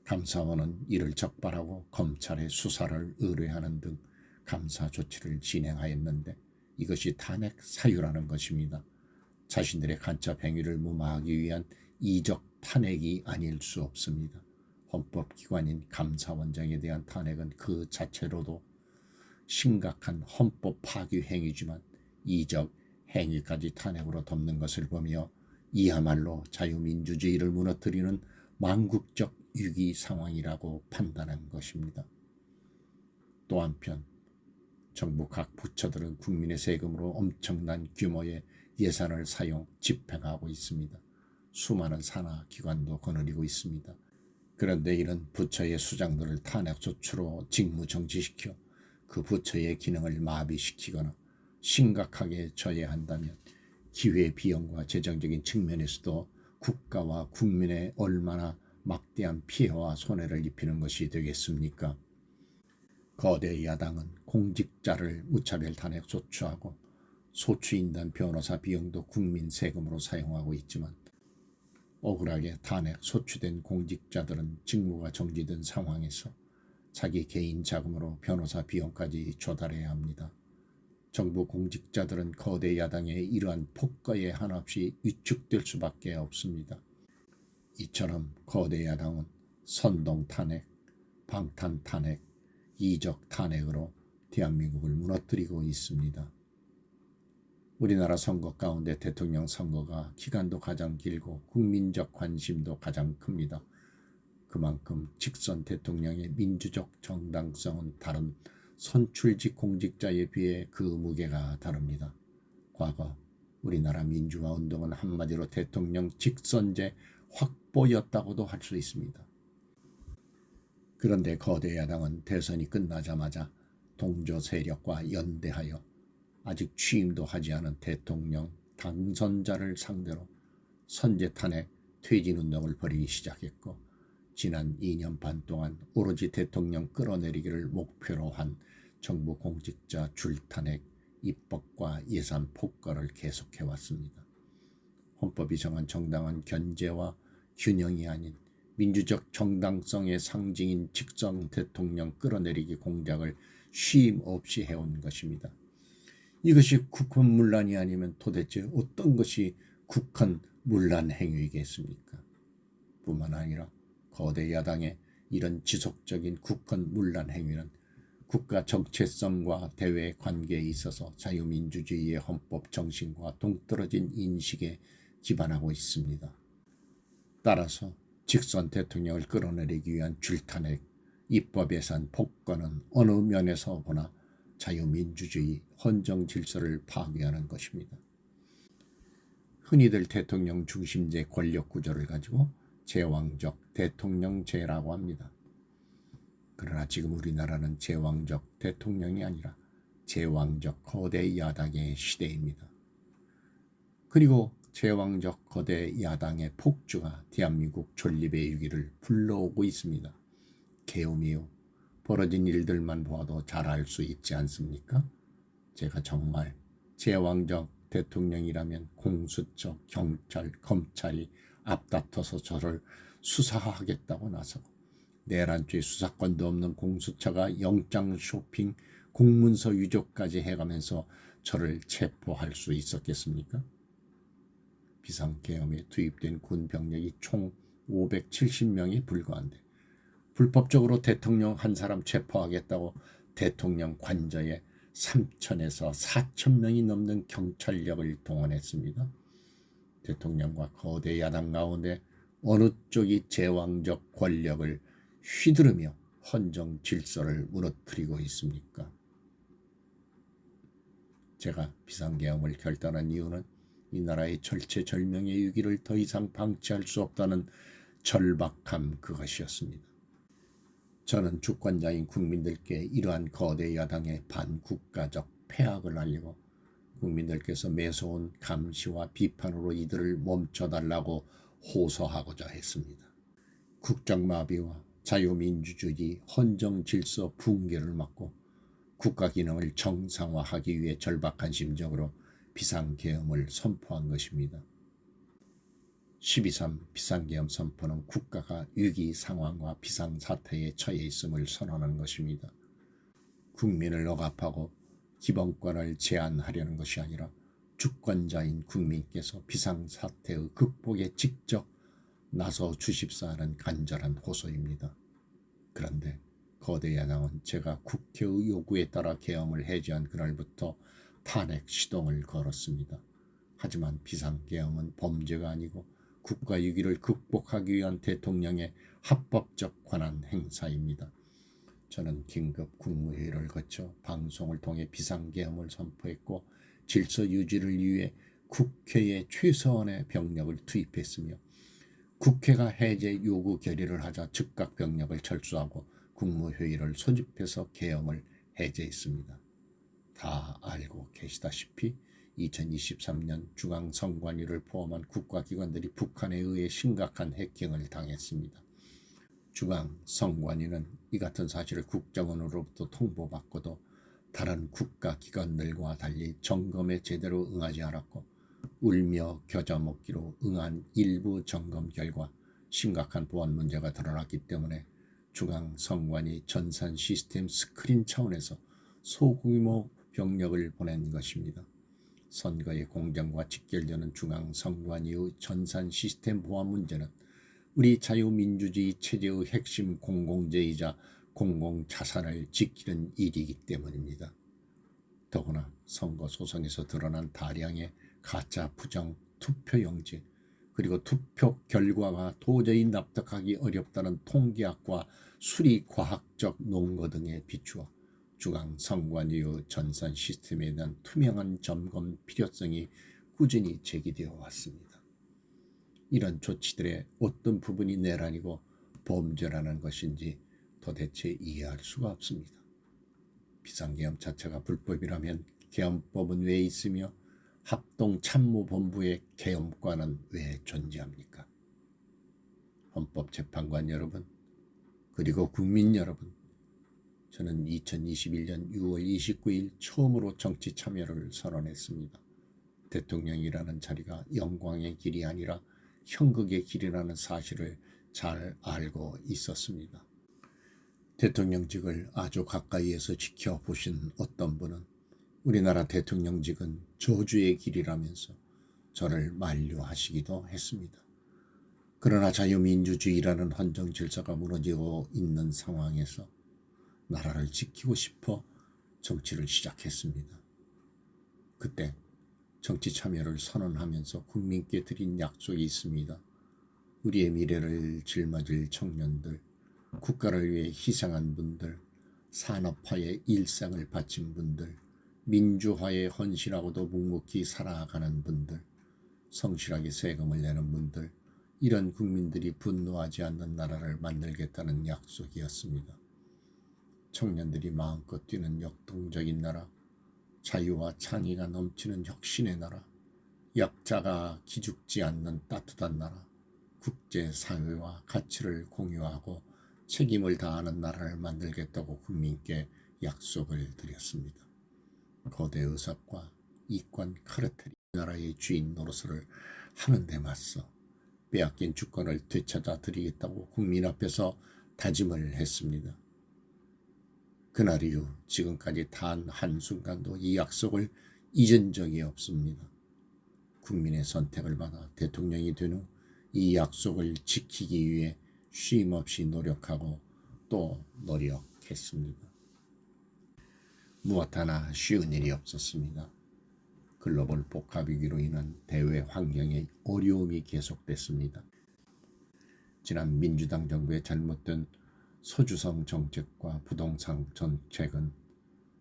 감사원은 이를 적발하고 검찰에 수사를 의뢰하는 등 감사 조치를 진행하였는데 이것이 탄핵 사유라는 것입니다. 자신들의 간첩 행위를 무마하기 위한 이적 탄핵이 아닐 수 없습니다. 헌법기관인 감사원장에 대한 탄핵은 그 자체로도 심각한 헌법 파괴 행위지만 이적 행위까지 탄핵으로 덮는 것을 보며 이야말로 자유민주주의를 무너뜨리는 망국적 위기 상황이라고 판단한 것입니다. 또 한편 정부 각 부처들은 국민의 세금으로 엄청난 규모의 예산을 사용 집행하고 있습니다. 수많은 산하 기관도 거느리고 있습니다. 그런데 이런 부처의 수장들을 탄핵 조치로 직무 정지시켜 그 부처의 기능을 마비시키거나 심각하게 저해한다면 기회비용과 재정적인 측면에서도 국가와 국민에 얼마나 막대한 피해와 손해를 입히는 것이 되겠습니까? 거대 야당은 공직자를 무차별 탄핵 소추하고 소추인단 변호사 비용도 국민 세금으로 사용하고 있지만 억울하게 탄핵 소추된 공직자들은 직무가 정지된 상황에서 자기 개인 자금으로 변호사 비용까지 조달해야 합니다. 정부 공직자들은 거대 야당의 이러한 폭거에 한없이 위축될 수밖에 없습니다. 이처럼 거대 야당은 선동 탄핵, 방탄 탄핵, 이적 탄핵으로 대한민국을 무너뜨리고 있습니다. 우리나라 선거 가운데 대통령 선거가 기간도 가장 길고 국민적 관심도 가장 큽니다. 그만큼 직선 대통령의 민주적 정당성은 다른 선출직 공직자에 비해 그 무게가 다릅니다. 과거 우리나라 민주화 운동은 한마디로 대통령 직선제 확보였다고도 할 수 있습니다. 그런데 거대 야당은 대선이 끝나자마자 동조 세력과 연대하여 아직 취임도 하지 않은 대통령 당선자를 상대로 선제 탄핵 퇴진 운동을 벌이기 시작했고 지난 2년 반 동안 오로지 대통령 끌어내리기를 목표로 한 정부 공직자 줄탄핵, 입법과 예산 폭거를 계속해왔습니다. 헌법이 정한 정당한 견제와 균형이 아닌 민주적 정당성의 상징인 직선 대통령 끌어내리기 공작을 쉼 없이 해온 것입니다. 이것이 국헌 문란이 아니면 도대체 어떤 것이 국헌 문란 행위겠습니까? 뿐만 아니라 거대 야당의 이런 지속적인 국헌 문란 행위는 국가 정체성과 대외 관계에 있어서 자유민주주의의 헌법 정신과 동떨어진 인식에 기반하고 있습니다. 따라서 직선 대통령을 끌어내리기 위한 줄탄핵, 입법 예산 폭거는 어느 면에서 보나 자유민주주의 헌정 질서를 파괴하는 것입니다. 흔히들 대통령 중심제 권력 구조를 가지고 제왕적 대통령제라고 합니다. 그러나 지금 우리나라는 제왕적 대통령이 아니라 제왕적 거대 야당의 시대입니다. 그리고 제왕적 거대 야당의 폭주가 대한민국 존립의 위기를 불러오고 있습니다. 계엄이요. 벌어진 일들만 보아도 잘 알 수 있지 않습니까? 제가 정말 제왕적 대통령이라면 공수처, 경찰, 검찰이 앞다퉈서 저를 수사하겠다고 나서고 내란죄 수사권도 없는 공수처가 영장 쇼핑, 공문서 위조까지 해가면서 저를 체포할 수 있었겠습니까? 비상계엄에 투입된 군 병력이 총 570명이 불과한데 불법적으로 대통령 한 사람 체포하겠다고 대통령 관저에 3,000에서 4,000명이 넘는 경찰력을 동원했습니다. 대통령과 거대 야당 가운데 어느 쪽이 제왕적 권력을 휘두르며 헌정 질서를 무너뜨리고 있습니까? 제가 비상계엄을 결단한 이유는 이 나라의 절체절명의 위기를 더 이상 방치할 수 없다는 절박함 그것이었습니다. 저는 주권자인 국민들께 이러한 거대 야당의 반국가적 폐악을 알리고 국민들께서 매서운 감시와 비판으로 이들을 멈춰달라고 호소하고자 했습니다. 국정마비와 자유민주주의 헌정질서 붕괴를 막고 국가 기능을 정상화하기 위해 절박한 심정으로 비상계엄을 선포한 것입니다. 12.3 비상계엄 선포는 국가가 위기 상황과 비상사태에 처해 있음을 선언하는 것입니다. 국민을 억압하고 기본권을 제한하려는 것이 아니라 주권자인 국민께서 비상사태의 극복에 직접 나서 주십사 하는 간절한 호소입니다. 그런데 거대 야당은 제가 국회의 요구에 따라 계엄을 해제한 그날부터 탄핵 시동을 걸었습니다. 하지만 비상계엄은 범죄가 아니고 국가위기를 극복하기 위한 대통령의 합법적 권한 행사입니다. 저는 긴급 국무회의를 거쳐 방송을 통해 비상계엄을 선포했고 질서 유지를 위해 국회에 최소한의 병력을 투입했으며 국회가 해제 요구 결의를 하자 즉각 병력을 철수하고 국무회의를 소집해서 계엄을 해제했습니다. 다 알고 계시다시피 2023년 중앙선관위를 포함한 국가기관들이 북한에 의해 심각한 해킹을 당했습니다. 중앙선관위는 이 같은 사실을 국정원으로부터 통보받고도 다른 국가기관들과 달리 점검에 제대로 응하지 않았고 울며 겨자 먹기로 응한 일부 점검 결과 심각한 보안 문제가 드러났기 때문에 중앙선관위 전산 시스템 스크린 차원에서 소규모 병력을 보낸 것입니다. 선거의 공정과 직결되는 중앙선관위의 전산 시스템 보안 문제는 우리 자유민주주의 체제의 핵심 공공재이자 공공자산을 지키는 일이기 때문입니다. 더구나 선거 소송에서 드러난 다량의 가짜 부정 투표용지 그리고 투표 결과가 도저히 납득하기 어렵다는 통계학과 수리과학적 논거 등에 비추어 중앙선관위의 전산 시스템에 대한 투명한 점검 필요성이 꾸준히 제기되어 왔습니다. 이런 조치들의 어떤 부분이 내란이고 범죄라는 것인지 도대체 이해할 수가 없습니다. 비상계엄 자체가 불법이라면 계엄법은 왜 있으며 합동참모본부의 계엄과는 왜 존재합니까? 헌법재판관 여러분, 그리고 국민 여러분, 저는 2021년 6월 29일 처음으로 정치 참여를 선언했습니다. 대통령이라는 자리가 영광의 길이 아니라 형극의 길이라는 사실을 잘 알고 있었습니다. 대통령직을 아주 가까이에서 지켜보신 어떤 분은 우리나라 대통령직은 저주의 길이라면서 저를 만류하시기도 했습니다. 그러나 자유민주주의라는 헌정질서가 무너지고 있는 상황에서 나라를 지키고 싶어 정치를 시작했습니다. 그때 정치 참여를 선언하면서 국민께 드린 약속이 있습니다. 우리의 미래를 짊어질 청년들, 국가를 위해 희생한 분들, 산업화의 일상을 바친 분들, 민주화에 헌신하고도 묵묵히 살아가는 분들, 성실하게 세금을 내는 분들, 이런 국민들이 분노하지 않는 나라를 만들겠다는 약속이었습니다. 청년들이 마음껏 뛰는 역동적인 나라, 자유와 창의가 넘치는 혁신의 나라, 약자가 기죽지 않는 따뜻한 나라, 국제사회와 가치를 공유하고 책임을 다하는 나라를 만들겠다고 국민께 약속을 드렸습니다. 거대 의석과 이권 카르텔이 나라의 주인 노릇을 하는 데 맞서 빼앗긴 주권을 되찾아 드리겠다고 국민 앞에서 다짐을 했습니다. 그날 이후 지금까지 단 한순간도 이 약속을 잊은 적이 없습니다. 국민의 선택을 받아 대통령이 된 후 이 약속을 지키기 위해 쉼없이 노력하고 또 노력했습니다. 무엇 하나 쉬운 일이 없었습니다. 글로벌 복합위기로 인한 대외 환경의 어려움이 계속됐습니다. 지난 민주당 정부의 잘못된 소주성 정책과 부동산 정책은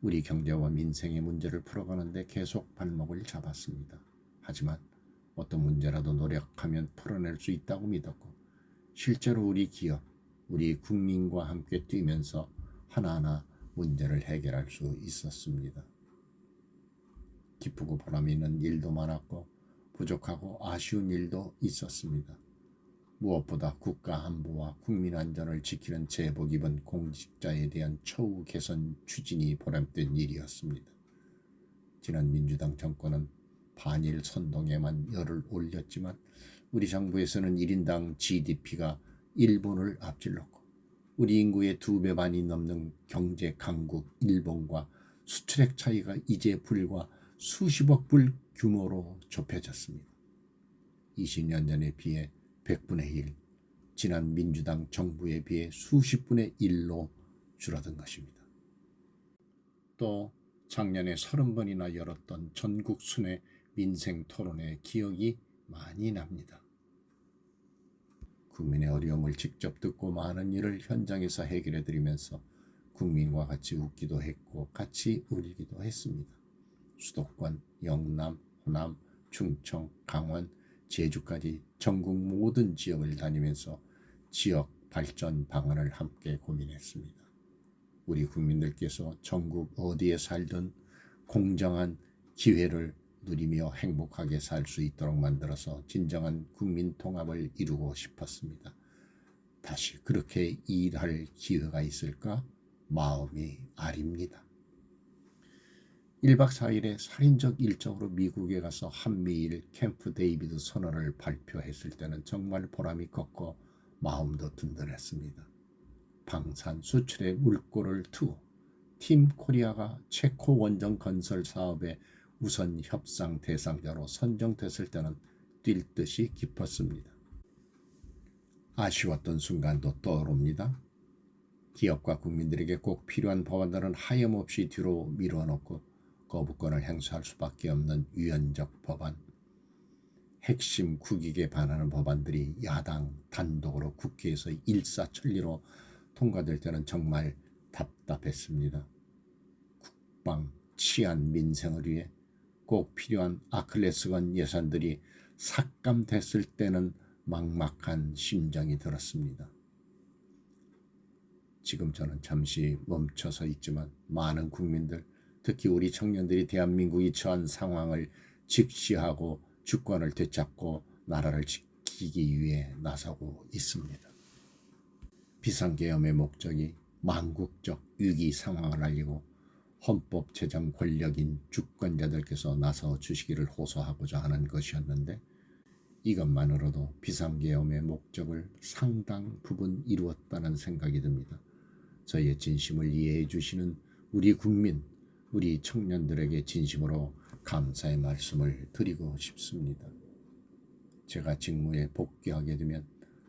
우리 경제와 민생의 문제를 풀어가는 데 계속 발목을 잡았습니다. 하지만 어떤 문제라도 노력하면 풀어낼 수 있다고 믿었고 실제로 우리 기업, 우리 국민과 함께 뛰면서 하나하나 문제를 해결할 수 있었습니다. 기쁘고 보람 있는 일도 많았고 부족하고 아쉬운 일도 있었습니다. 무엇보다 국가 안보와 국민 안전을 지키는 제복 입은 공직자에 대한 처우 개선 추진이 보람된 일이었습니다. 지난 민주당 정권은 반일 선동에만 열을 올렸지만 우리 정부에서는 1인당 GDP가 일본을 앞질렀고 우리 인구의 2배 반이 넘는 경제 강국 일본과 수출액 차이가 이제 불과 수십억 불 규모로 좁혀졌습니다. 20년 전에 비해 100분의 1, 지난 민주당 정부에 비해 수십분의 1로 줄어든 것입니다. 또 작년에 30번이나 열었던 전국 순회 민생 토론회 기억이 많이 납니다. 국민의 어려움을 직접 듣고 많은 일을 현장에서 해결해 드리면서 국민과 같이 웃기도 했고 같이 울기도 했습니다. 수도권, 영남, 호남, 충청, 강원, 제주까지 전국 모든 지역을 다니면서 지역 발전 방안을 함께 고민했습니다. 우리 국민들께서 전국 어디에 살든 공정한 기회를 누리며 행복하게 살 수 있도록 만들어서 진정한 국민 통합을 이루고 싶었습니다. 다시 그렇게 일할 기회가 있을까? 마음이 아립니다. 1박 4일의 살인적 일정으로 미국에 가서 한미일 캠프 데이비드 선언을 발표했을 때는 정말 보람이 컸고 마음도 든든했습니다. 방산 수출의 물꼬를 트고 팀 코리아가 체코 원전 건설 사업의 우선 협상 대상자로 선정됐을 때는 뛸 듯이 기뻤습니다. 아쉬웠던 순간도 떠오릅니다. 기업과 국민들에게 꼭 필요한 법안들은 하염없이 뒤로 미뤄놓고 거부권을 행사할 수밖에 없는 유연적 법안, 핵심 국익에 반하는 법안들이 야당 단독으로 국회에서 일사천리로 통과될 때는 정말 답답했습니다. 국방, 치안, 민생을 위해 꼭 필요한 아킬레스건 예산들이 삭감됐을 때는 막막한 심정이 들었습니다. 지금 저는 잠시 멈춰서 있지만 많은 국민들, 특히 우리 청년들이 대한민국이 처한 상황을 직시하고 주권을 되찾고 나라를 지키기 위해 나서고 있습니다. 비상계엄의 목적이 망국적 위기 상황을 알리고 헌법 제정 권력인 주권자들께서 나서 주시기를 호소하고자 하는 것이었는데 이것만으로도 비상계엄의 목적을 상당 부분 이루었다는 생각이 듭니다. 저의 진심을 이해해 주시는 우리 국민, 우리 청년들에게 진심으로 감사의 말씀을 드리고 싶습니다. 제가 직무에 복귀하게 되면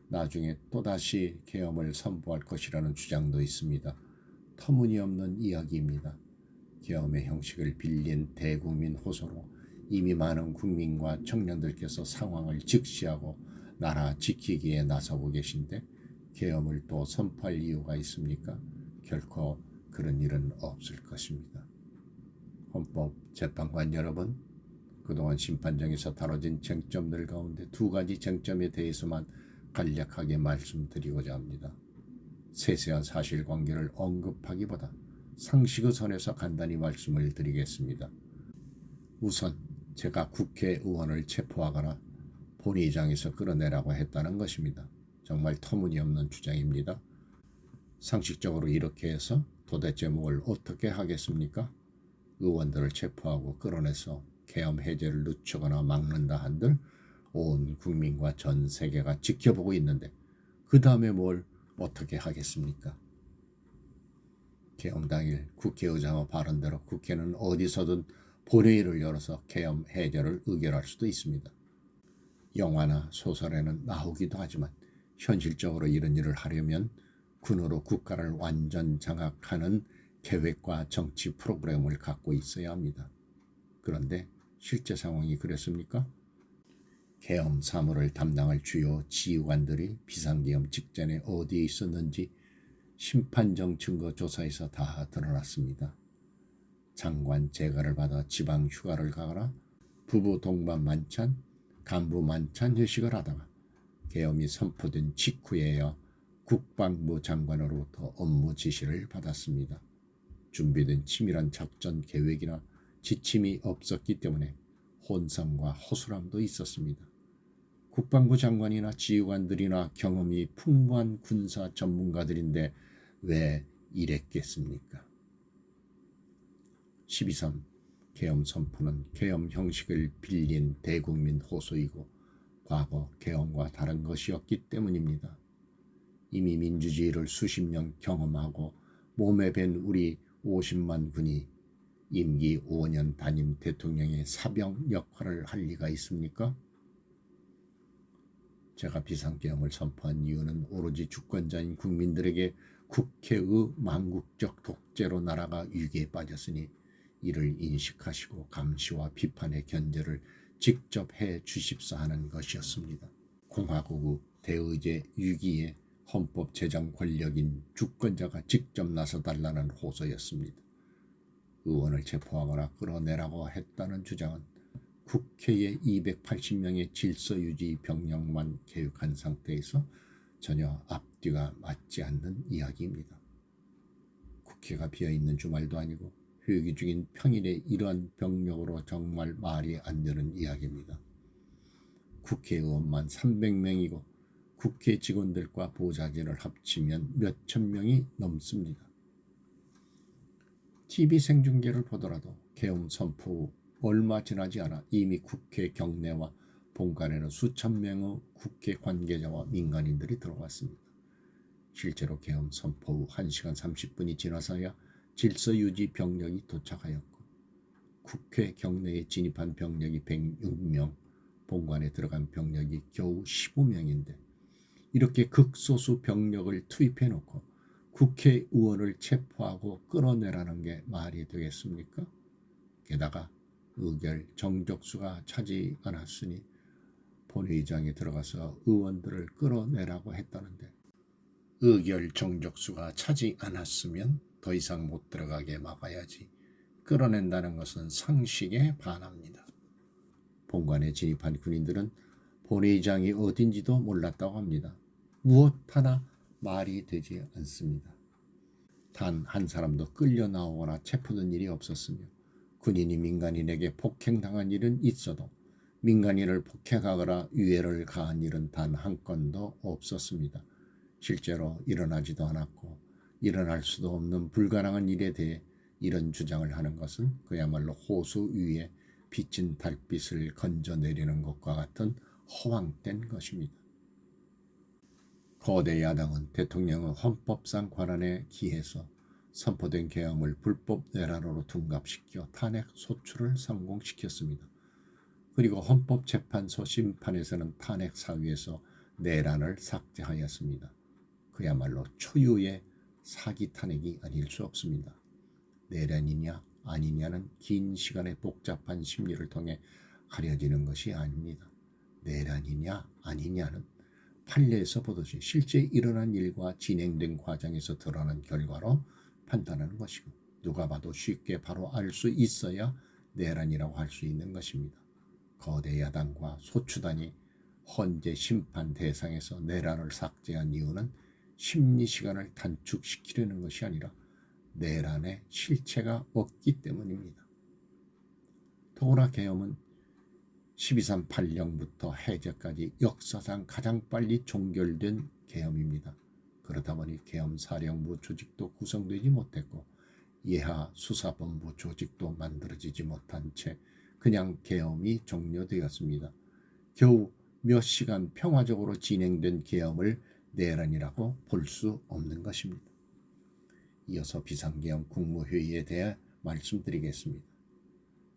나중에 또다시 계엄을 선포할 것이라는 주장도 있습니다. 터무니없는 이야기입니다. 계엄의 형식을 빌린 대국민 호소로 이미 많은 국민과 청년들께서 상황을 직시하고 나라 지키기에 나서고 계신데 계엄을 또 선포할 이유가 있습니까? 결코 그런 일은 없을 것입니다. 헌법재판관 여러분, 그동안 심판정에서 다뤄진 쟁점들 가운데 2가지 쟁점에 대해서만 간략하게 말씀드리고자 합니다. 세세한 사실관계를 언급하기보다 상식의 선에서 간단히 말씀을 드리겠습니다. 우선 제가 국회의원을 체포하거나 본회의장에서 끌어내라고 했다는 것입니다. 정말 터무니없는 주장입니다. 상식적으로 이렇게 해서 도대체 뭘 어떻게 하겠습니까? 의원들을 체포하고 끌어내서 계엄 해제를 늦추거나 막는다 한들 온 국민과 전 세계가 지켜보고 있는데 그 다음에 뭘 어떻게 하겠습니까? 계엄 당일 국회의장의 발언대로 국회는 어디서든 본회의를 열어서 계엄 해제를 의결할 수도 있습니다. 영화나 소설에는 나오기도 하지만 현실적으로 이런 일을 하려면 군으로 국가를 완전 장악하는 계획과 정치 프로그램을 갖고 있어야 합니다. 그런데 실제 상황이 그랬습니까? 계엄 사무를 담당할 주요 지휘관들이 비상계엄 직전에 어디에 있었는지 심판정 증거 조사에서 다 드러났습니다. 장관 재가를 받아 지방 휴가를 가거나 부부 동반 만찬, 간부 만찬 회식을 하다가 계엄이 선포된 직후에야 국방부 장관으로부터 업무 지시를 받았습니다. 준비된 치밀한 작전 계획이나 지침이 없었기 때문에 혼선과 허술함도 있었습니다. 국방부 장관이나 지휘관들이나 경험이 풍부한 군사 전문가들인데 왜 이랬겠습니까? 12.3 계엄 선포는 계엄 형식을 빌린 대국민 호소이고 과거 계엄과 다른 것이었기 때문입니다. 이미 민주주의를 수십 년 경험하고 몸에 밴 우리 50만 군이 임기 5년 단임 대통령의 사병 역할을 할 리가 있습니까? 제가 비상계엄을 선포한 이유는 오로지 주권자인 국민들에게 국회의 망국적 독재로 나라가 위기에 빠졌으니 이를 인식하시고 감시와 비판의 견제를 직접 해 주십사 하는 것이었습니다. 공화국의 대의제 위기에 헌법 제정 권력인 주권자가 직접 나서달라는 호소였습니다. 의원을 체포하거나 끌어내라고 했다는 주장은 국회의 280명의 질서유지 병력만 계획한 상태에서 전혀 앞뒤가 맞지 않는 이야기입니다. 국회가 비어있는 주말도 아니고 회기 중인 평일에 이러한 병력으로 정말 말이 안 되는 이야기입니다. 국회의원만 300명이고 국회 직원들과 보좌진을 합치면 몇천 명이 넘습니다. TV 생중계를 보더라도 계엄 선포 후 얼마 지나지 않아 이미 국회 경내와 본관에는 수천 명의 국회 관계자와 민간인들이 들어왔습니다. 실제로 계엄 선포 후 1시간 30분이 지나서야 질서유지 병력이 도착하였고 국회 경내에 진입한 병력이 106명, 본관에 들어간 병력이 겨우 15명인데 이렇게 극소수 병력을 투입해놓고 국회의원을 체포하고 끌어내라는 게 말이 되겠습니까? 게다가 의결 정적수가 차지 않았으니 본회의장에 들어가서 의원들을 끌어내라고 했다는데 의결 정적수가 차지 않았으면 더 이상 못 들어가게 막아야지 끌어낸다는 것은 상식에 반합니다. 본관에 진입한 군인들은 본회의장이 어딘지도 몰랐다고 합니다. 무엇 하나 말이 되지 않습니다. 단 한 사람도 끌려 나오거나 체포된 일이 없었으며 군인이 민간인에게 폭행당한 일은 있어도 민간인을 폭행하거나 위해를 가한 일은 단 한 건도 없었습니다. 실제로 일어나지도 않았고 일어날 수도 없는 불가능한 일에 대해 이런 주장을 하는 것은 그야말로 호수 위에 비친 달빛을 건져내리는 것과 같은 허황된 것입니다. 거대 야당은 대통령의 헌법상 권한에 기해서 선포된 계엄을 불법 내란으로 둔갑시켜 탄핵 소추를 성공시켰습니다. 그리고 헌법재판소 심판에서는 탄핵 사유에서 내란을 삭제하였습니다. 그야말로 초유의 사기 탄핵이 아닐 수 없습니다. 내란이냐 아니냐는 긴 시간의 복잡한 심리를 통해 가려지는 것이 아닙니다. 내란이냐 아니냐는 판례에서 보듯이 실제 일어난 일과 진행된 과정에서 드러난 결과로 판단하는 것이고 누가 봐도 쉽게 바로 알 수 있어야 내란이라고 할 수 있는 것입니다. 거대 야당과 소추단이 헌재 심판 대상에서 내란을 삭제한 이유는 심리시간을 단축시키려는 것이 아니라 내란의 실체가 없기 때문입니다. 더구나 계엄은 12.3.8년부터 해제까지 역사상 가장 빨리 종결된 계엄입니다. 그러다 보니 계엄사령부 조직도 구성되지 못했고 예하 수사본부 조직도 만들어지지 못한 채 그냥 계엄이 종료되었습니다. 겨우 몇 시간 평화적으로 진행된 계엄을 내란이라고 볼 수 없는 것입니다. 이어서 비상계엄 국무회의에 대해 말씀드리겠습니다.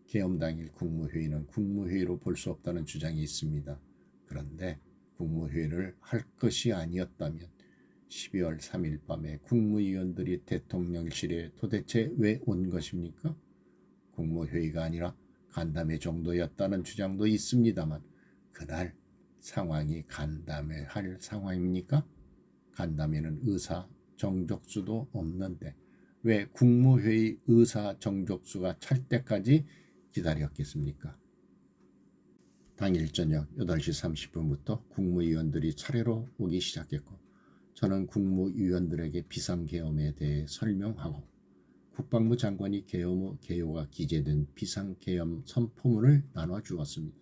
계엄 당일 국무회의는 국무회의로 볼 수 없다는 주장이 있습니다. 그런데 국무회의를 할 것이 아니었다면 12월 3일 밤에 국무위원들이 대통령실에 도대체 왜 온 것입니까? 국무회의가 아니라 간담회 정도였다는 주장도 있습니다만 그날 상황이 간담회 할 상황입니까? 간담회는 의사 정족수도 없는데 왜 국무회의 의사 정족수가 찰 때까지 기다렸겠습니까? 당일 저녁 8시 30분부터 국무위원들이 차례로 오기 시작했고 저는 국무위원들에게 비상계엄에 대해 설명하고 국방부 장관이 개요가 기재된 비상계엄 선포문을 나눠주었습니다.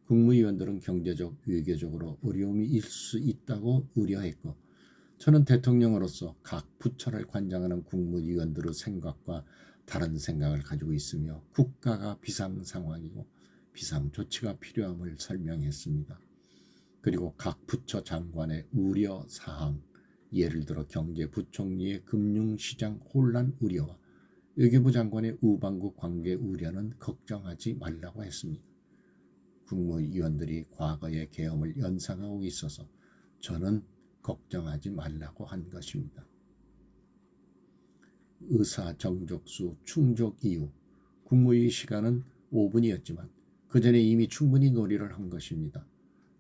국무위원들은 경제적, 외교적으로 어려움이 있을 수 있다고 우려했고 저는 대통령으로서 각 부처를 관장하는 국무위원들의 생각과 다른 생각을 가지고 있으며 국가가 비상 상황이고 비상 조치가 필요함을 설명했습니다. 그리고 각 부처 장관의 우려 사항, 예를 들어 경제부총리의 금융시장 혼란 우려와 외교부 장관의 우방국 관계 우려는 걱정하지 말라고 했습니다. 국무위원들이 과거의 계엄을 연상하고 있어서 저는 걱정하지 말라고 한 것입니다. 의사 정족수 충족 이후 국무회의 시간은 5분이었지만 그 전에 이미 충분히 논의를 한 것입니다.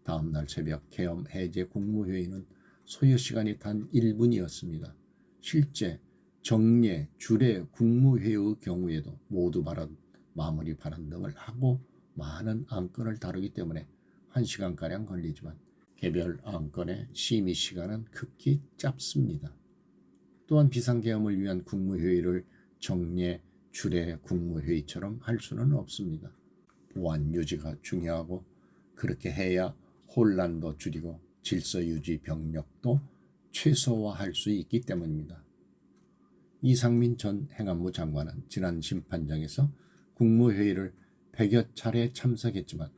다음 날 새벽 계엄 해제 국무회의는 소요 시간이 단 1분이었습니다. 실제 정례, 주례 국무회의의 경우에도 모두 발언, 마무리 발언 등을 하고 많은 안건을 다루기 때문에 1시간가량 걸리지만 개별 안건의 심의 시간은 극히 짧습니다. 또한 비상계엄을 위한 국무회의를 정례, 주례 국무회의처럼 할 수는 없습니다. 보안 유지가 중요하고 그렇게 해야 혼란도 줄이고 질서유지 병력도 최소화할 수 있기 때문입니다. 이상민 전 행안부 장관은 지난 심판정에서 국무회의를 100여 차례 참석했지만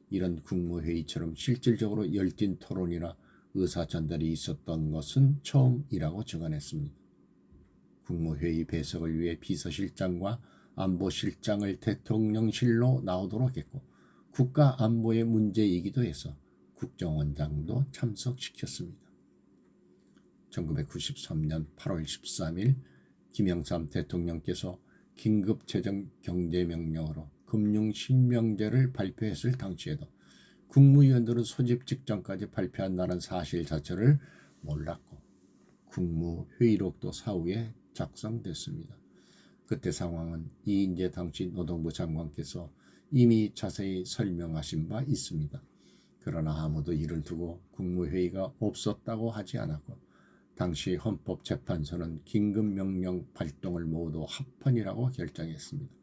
이런 국무회의처럼 실질적으로 열띤 토론이나 의사전달이 있었던 것은 처음이라고 증언했습니다. 국무회의 배석을 위해 비서실장과 안보실장을 대통령실로 나오도록 했고 국가안보의 문제이기도 해서 국정원장도 참석시켰습니다. 1993년 8월 13일 김영삼 대통령께서 긴급재정경제명령으로 금융실명제를 발표했을 당시에도 국무위원들은 소집 직전까지 발표한다는 사실 자체를 몰랐고 국무회의록도 사후에 작성됐습니다. 그때 상황은 이인재 당시 노동부 장관께서 이미 자세히 설명하신 바 있습니다. 그러나 아무도 이를 두고 국무회의가 없었다고 하지 않았고 당시 헌법재판소는 긴급명령 발동을 모두 합헌이라고 결정했습니다.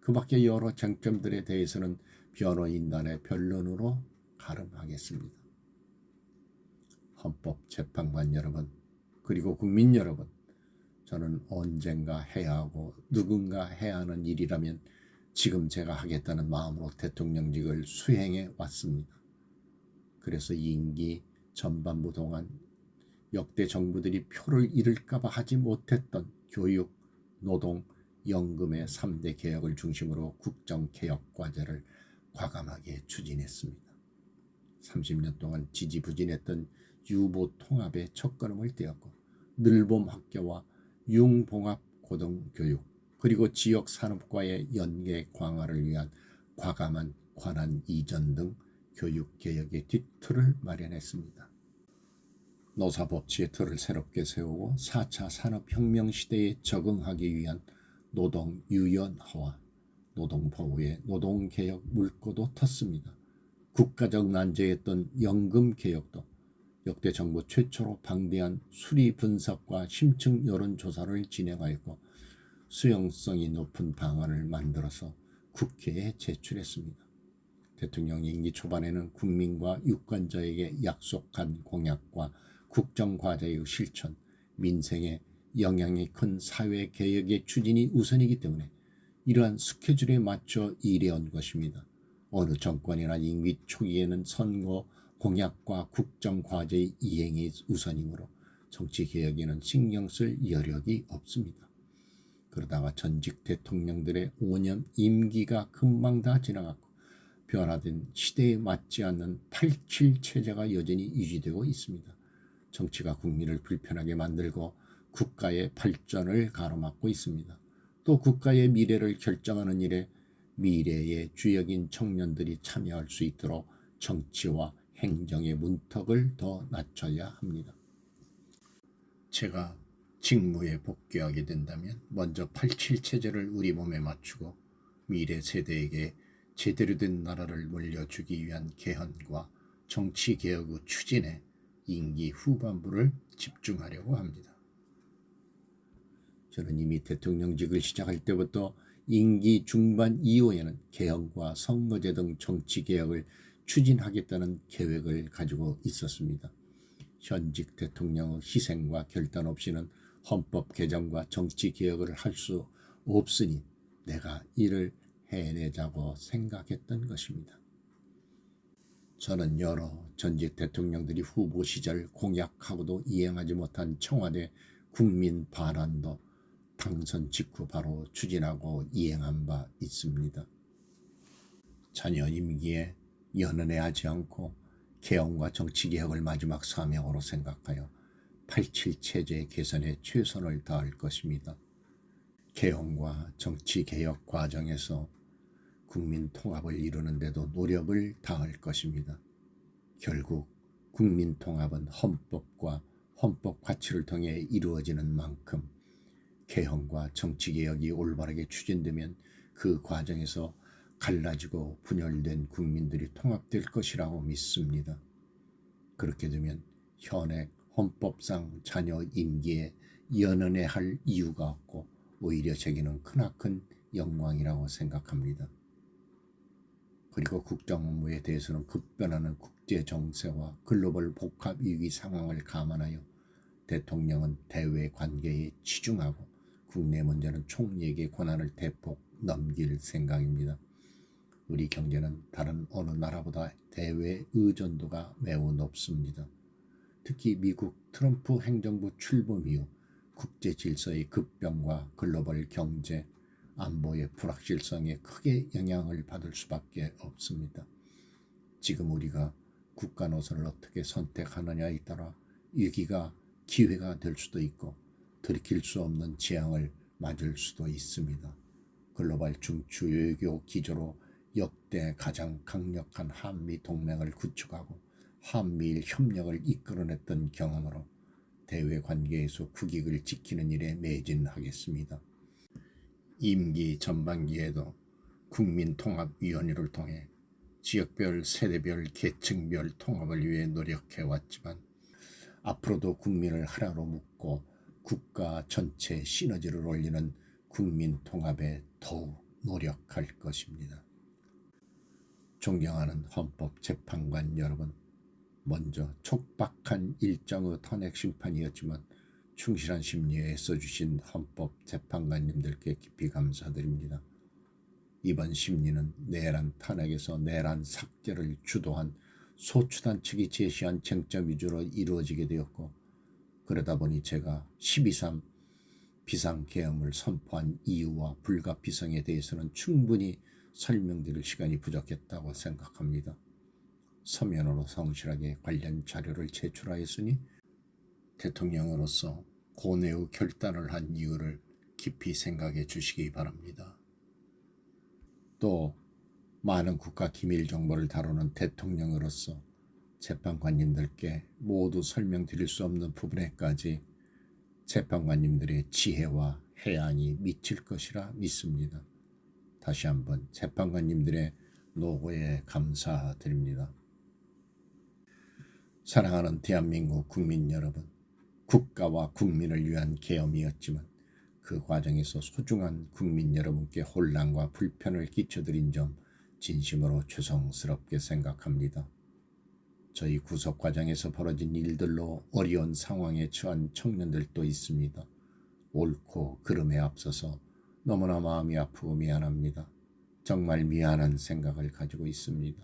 그 밖에 여러 쟁점들에 대해서는 변호인단의 변론으로 가름하겠습니다. 헌법재판관 여러분, 그리고 국민 여러분, 저는 언젠가 해야 하고 누군가 해야 하는 일이라면 지금 제가 하겠다는 마음으로 대통령직을 수행해 왔습니다. 그래서 임기 전반부 동안 역대 정부들이 표를 잃을까봐 하지 못했던 교육, 노동, 연금의 3대 개혁을 중심으로 국정개혁 과제를 과감하게 추진했습니다. 30년 동안 지지부진했던 유보 통합의 첫걸음을 떼었고 늘봄 학교와 융봉합 고등교육 그리고 지역 산업과의 연계 강화를 위한 과감한 관할 이전 등 교육개혁의 뒤틀을 마련했습니다. 노사법치의 틀을 새롭게 세우고 4차 산업혁명 시대에 적응하기 위한 노동 유연화와 노동보호의 노동개혁 물꼬도 텄습니다. 국가적 난제였던 연금개혁도 역대 정부 최초로 방대한 수리 분석과 심층 여론조사를 진행하였고 수용성이 높은 방안을 만들어서 국회에 제출했습니다. 대통령 임기 초반에는 국민과 유권자에게 약속한 공약과 국정과제의 실천, 민생에 영향이 큰 사회개혁의 추진이 우선이기 때문에 이러한 스케줄에 맞춰 일해온 것입니다. 어느 정권이나 임기 초기에는 선거, 공약과 국정과제의 이행이 우선이므로 정치개혁에는 신경 쓸 여력이 없습니다. 그러다가 전직 대통령들의 5년 임기가 금방 다 지나갔고 변화된 시대에 맞지 않는 87 체제가 여전히 유지되고 있습니다. 정치가 국민을 불편하게 만들고 국가의 발전을 가로막고 있습니다. 또 국가의 미래를 결정하는 일에 미래의 주역인 청년들이 참여할 수 있도록 정치와 행정의 문턱을 더 낮춰야 합니다. 제가 직무에 복귀하게 된다면 먼저 87 체제를 우리 몸에 맞추고 미래 세대에게 제대로 된 나라를 물려주기 위한 개헌과 정치개혁의 추진에 임기 후반부를 집중하려고 합니다. 저는 이미 대통령직을 시작할 때부터 임기 중반 이후에는 개헌과 선거제 등 정치개혁을 추진하겠다는 계획을 가지고 있었습니다. 현직 대통령의 희생과 결단 없이는 헌법 개정과 정치개혁을 할 수 없으니 내가 이를 해내자고 생각했던 것입니다. 저는 여러 전직 대통령들이 후보 시절 공약하고도 이행하지 못한 청와대 국민 반환도 당선 직후 바로 추진하고 이행한 바 있습니다. 자녀 임기에 연연해하지 않고 개헌과 정치개혁을 마지막 사명으로 생각하여 87 체제 개선에 최선을 다할 것입니다. 개헌과 정치개혁 과정에서 국민 통합을 이루는 데도 노력을 다할 것입니다. 결국 국민 통합은 헌법과 헌법 가치를 통해 이루어지는 만큼 개헌과 정치개혁이 올바르게 추진되면 그 과정에서 갈라지고 분열된 국민들이 통합될 것이라고 믿습니다. 그렇게 되면 현행 헌법상 자녀 임기에 연연해할 이유가 없고 오히려 제게는 크나큰 영광이라고 생각합니다. 그리고 국정 업무에 대해서는 급변하는 국제 정세와 글로벌 복합 위기 상황을 감안하여 대통령은 대외 관계에 치중하고 국내 문제는 총리에게 권한을 대폭 넘길 생각입니다. 우리 경제는 다른 어느 나라보다 대외 의존도가 매우 높습니다. 특히 미국 트럼프 행정부 출범 이후 국제 질서의 급변과 글로벌 경제, 안보의 불확실성에 크게 영향을 받을 수밖에 없습니다. 지금 우리가 국가 노선을 어떻게 선택하느냐에 따라 위기가 기회가 될 수도 있고 들이킬 수 없는 재앙을 맞을 수도 있습니다. 글로벌 중추 외교 기조로 역대 가장 강력한 한미 동맹을 구축하고 한미일 협력을 이끌어냈던 경험으로 대외 관계에서 국익을 지키는 일에 매진하겠습니다. 임기 전반기에도 국민통합위원회를 통해 지역별, 세대별, 계층별 통합을 위해 노력해왔지만 앞으로도 국민을 하나로 묶고 국가 전체 시너지를 올리는 국민통합에 더욱 노력할 것입니다. 존경하는 헌법재판관 여러분, 먼저 촉박한 일정의 탄핵 심판이었지만 충실한 심리에 애써주신 헌법재판관님들께 깊이 감사드립니다. 이번 심리는 내란 탄핵에서 내란 삭제를 주도한 소추단 측이 제시한 쟁점 위주로 이루어지게 되었고, 그러다 보니 제가 12.3 비상계엄을 선포한 이유와 불가피성에 대해서는 충분히 설명드릴 시간이 부족했다고 생각합니다. 서면으로 성실하게 관련 자료를 제출하였으니 대통령으로서 고뇌의 결단을 한 이유를 깊이 생각해 주시기 바랍니다. 또 많은 국가 기밀 정보를 다루는 대통령으로서 재판관님들께 모두 설명드릴 수 없는 부분에까지 재판관님들의 지혜와 해안이 미칠 것이라 믿습니다. 다시 한번 재판관님들의 노고에 감사드립니다. 사랑하는 대한민국 국민 여러분, 국가와 국민을 위한 계엄이었지만 그 과정에서 소중한 국민 여러분께 혼란과 불편을 끼쳐드린 점 진심으로 죄송스럽게 생각합니다. 저희 구속 과정에서 벌어진 일들로 어려운 상황에 처한 청년들도 있습니다. 옳고 그름에 앞서서 너무나 마음이 아프고 미안합니다. 정말 미안한 생각을 가지고 있습니다.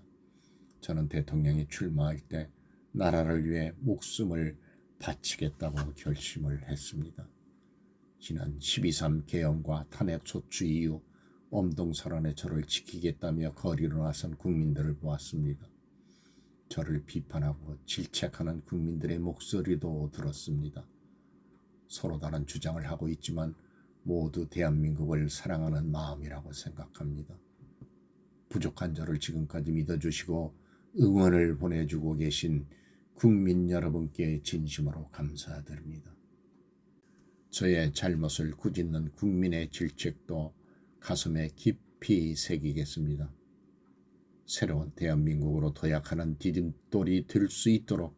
저는 대통령이 출마할 때 나라를 위해 목숨을 바치겠다고 결심을 했습니다. 지난 12.3 계엄과 탄핵 소추 이후 엄동설안에 저를 지키겠다며 거리로 나선 국민들을 보았습니다. 저를 비판하고 질책하는 국민들의 목소리도 들었습니다. 서로 다른 주장을 하고 있지만 모두 대한민국을 사랑하는 마음이라고 생각합니다. 부족한 저를 지금까지 믿어주시고 응원을 보내주고 계신 국민 여러분께 진심으로 감사드립니다. 저의 잘못을 꾸짖는 국민의 질책도 가슴에 깊이 새기겠습니다. 새로운 대한민국으로 도약하는 디딤돌이 될 수 있도록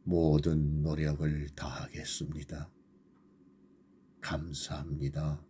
모든 노력을 다하겠습니다. 감사합니다.